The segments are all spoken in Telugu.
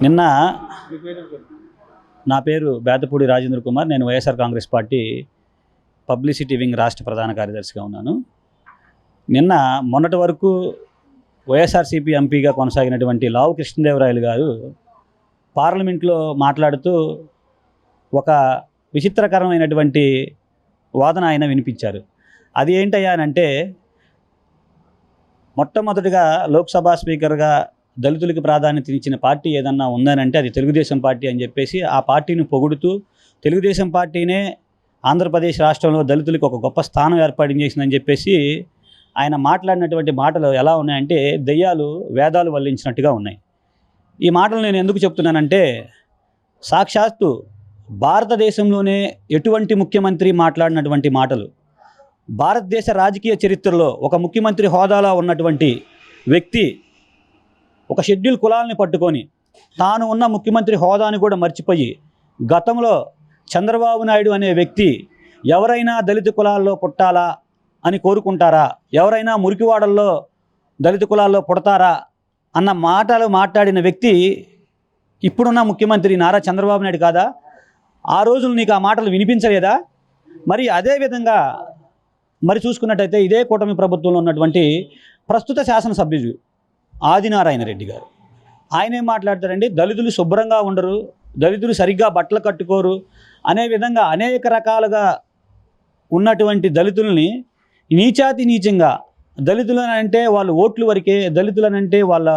నిన్న నా పేరు బేతపూడి రాజేంద్ర కుమార్. నేను YSR Congress party publicity wing రాష్ట్ర ప్రధాన కార్యదర్శిగా ఉన్నాను. నిన్న మొన్నటి వరకు వైఎస్ఆర్సీపీ ఎంపీగా కొనసాగినటువంటి లావు కృష్ణదేవరాయలు గారు పార్లమెంట్లో మాట్లాడుతూ ఒక విచిత్రకరమైనటువంటి వాదన ఆయన వినిపించారు. అది ఏంటయ్యా అంటే, మొట్టమొదటిగా లోక్సభ స్పీకర్గా దళితులకు ప్రాధాన్యత ఇచ్చిన పార్టీ ఏదన్నా ఉందనంటే అది తెలుగుదేశం పార్టీ అని చెప్పేసి ఆ పార్టీని పొగుడుతూ తెలుగుదేశం పార్టీనే ఆంధ్రప్రదేశ్ రాష్ట్రంలో దళితులకు ఒక గొప్ప స్థానం ఏర్పాటు చేసిందని చెప్పేసి ఆయన మాట్లాడినటువంటి మాటలు ఎలా ఉన్నాయంటే దెయ్యాలు వేదాలు వల్లించినట్టుగా ఉన్నాయి. ఈ మాటలు నేను ఎందుకు చెప్తున్నానంటే, సాక్షాత్తు భారతదేశంలోనే ఎటువంటి ముఖ్యమంత్రి మాట్లాడినటువంటి మాటలు, భారతదేశ రాజకీయ చరిత్రలో ఒక ముఖ్యమంత్రి హోదాలో ఉన్నటువంటి వ్యక్తి ఒక షెడ్యూల్ కులాలని పట్టుకొని తాను ఉన్న ముఖ్యమంత్రి హోదాని కూడా మర్చిపోయి, గతంలో చంద్రబాబు నాయుడు అనే వ్యక్తి ఎవరైనా దళిత కులాల్లో పుట్టాలా అని కోరుకుంటారా, ఎవరైనా మురికివాడల్లో దళిత కులాల్లో పుడతారా అన్న మాటలు మాట్లాడిన వ్యక్తి ఇప్పుడున్న ముఖ్యమంత్రి నారా చంద్రబాబు నాయుడు కాదా? ఆ రోజులు నీకు ఆ మాటలు వినిపించలేదా? మరి అదేవిధంగా మరి చూసుకున్నట్టయితే ఇదే కూటమి ప్రభుత్వంలో ఉన్నటువంటి ప్రస్తుత శాసనసభ్యులు ఆదినారాయణ రెడ్డి గారు, ఆయన ఏం మాట్లాడతారండి, దళితులు శుభ్రంగా ఉండరు, దళితులు సరిగ్గా బట్టలు కట్టుకోరు అనే విధంగా అనేక రకాలుగా ఉన్నటువంటి దళితుల్ని నీచాతి నీచంగా, దళితులనంటే వాళ్ళ ఓట్లు వరకే, దళితులనంటే వాళ్ళ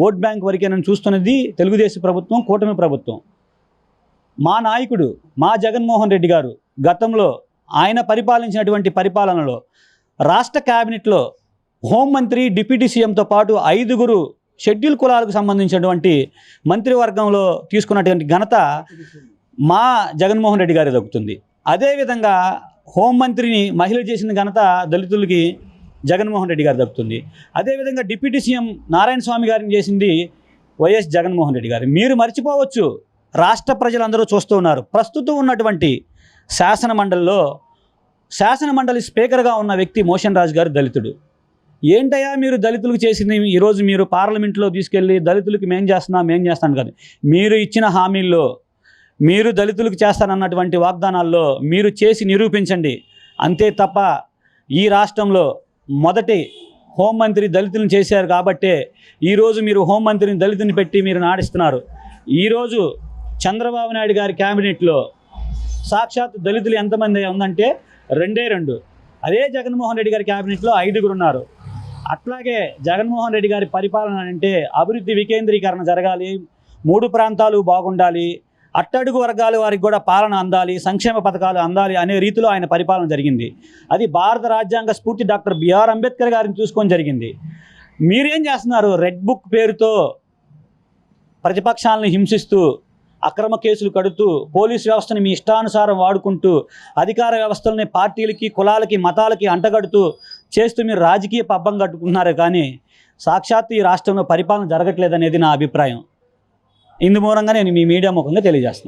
ఓట్ బ్యాంక్ వరకేనని చూస్తున్నది తెలుగుదేశం ప్రభుత్వం, కూటమి ప్రభుత్వం. మా నాయకుడు మా జగన్మోహన్ రెడ్డి గారు గతంలో ఆయన పరిపాలించినటువంటి పరిపాలనలో రాష్ట్ర క్యాబినెట్లో హోంమంత్రి, డిప్యూటీ సీఎంతో పాటు 5 షెడ్యూల్ కులాలకు సంబంధించినటువంటి మంత్రివర్గంలో తీసుకున్నటువంటి ఘనత మా జగన్మోహన్ రెడ్డి గారి దక్కుతుంది. అదేవిధంగా హోంమంత్రిని మహిళ చేసిన ఘనత దళితులకి జగన్మోహన్ రెడ్డి గారు దక్కుతుంది. అదేవిధంగా డిప్యూటీ సీఎం నారాయణ స్వామి గారిని చేసింది వైఎస్ జగన్మోహన్ రెడ్డి గారు. మీరు మర్చిపోవచ్చు, రాష్ట్ర ప్రజలందరూ చూస్తూ ఉన్నారు, ప్రస్తుతం ఉన్నటువంటి శాసనమండలి స్పీకర్గా ఉన్న వ్యక్తి మోషన్ రాజు గారు దళితుడు. ఏంటయ్యా మీరు దళితులకు చేసింది? ఈరోజు మీరు పార్లమెంట్లో తీసుకెళ్ళి దళితులకు మేం చేస్తాను కాదు, మీరు ఇచ్చిన హామీల్లో, మీరు దళితులకు చేస్తానన్నటువంటి వాగ్దానాల్లో మీరు చేసి నిరూపించండి. అంతే తప్ప ఈ రాష్ట్రంలో మొదటి హోంమంత్రి దళితులను చేశారు కాబట్టే ఈరోజు మీరు హోంమంత్రిని దళితుని పెట్టి మీరు నాడిస్తున్నారు. ఈరోజు చంద్రబాబు నాయుడు గారి క్యాబినెట్లో సాక్షాత్ దళితులు ఎంతమంది ఉందంటే 2. అదే జగన్మోహన్ రెడ్డి గారి క్యాబినెట్లో 5 ఉన్నారు. అట్లాగే జగన్మోహన్ రెడ్డి గారి పరిపాలన అంటే అభివృద్ధి వికేంద్రీకరణ జరగాలి, 3 ప్రాంతాలు బాగుండాలి, అట్టడుగు వర్గాల వారికి కూడా పాలన అందాలి, సంక్షేమ పథకాలు అందాలి అనే రీతిలో ఆయన పరిపాలన జరిగింది. అది భారత రాజ్యాంగ స్ఫూర్తి డాక్టర్ బిఆర్ అంబేద్కర్ గారిని చూసుకొని జరిగింది. మీరేం చేస్తున్నారు? రెడ్ బుక్ పేరుతో ప్రతిపక్షాలను హింసిస్తూ, అక్రమ కేసులు కడుతూ, పోలీసు వ్యవస్థని మీ ఇష్టానుసారం వాడుకుంటూ, అధికార వ్యవస్థలని పార్టీలకి, కులాలకి, మతాలకి అంటగడుతూ చేస్తూ మీరు రాజకీయ పబ్బం కట్టుకుంటున్నారు. కానీ సాక్షాత్తు ఈ రాష్ట్రంలో పరిపాలన జరగట్లేదనేది నా అభిప్రాయం. ఇందు మూలంగా నేను మీ మీడియా ముఖంగా తెలియజేస్తున్నాను.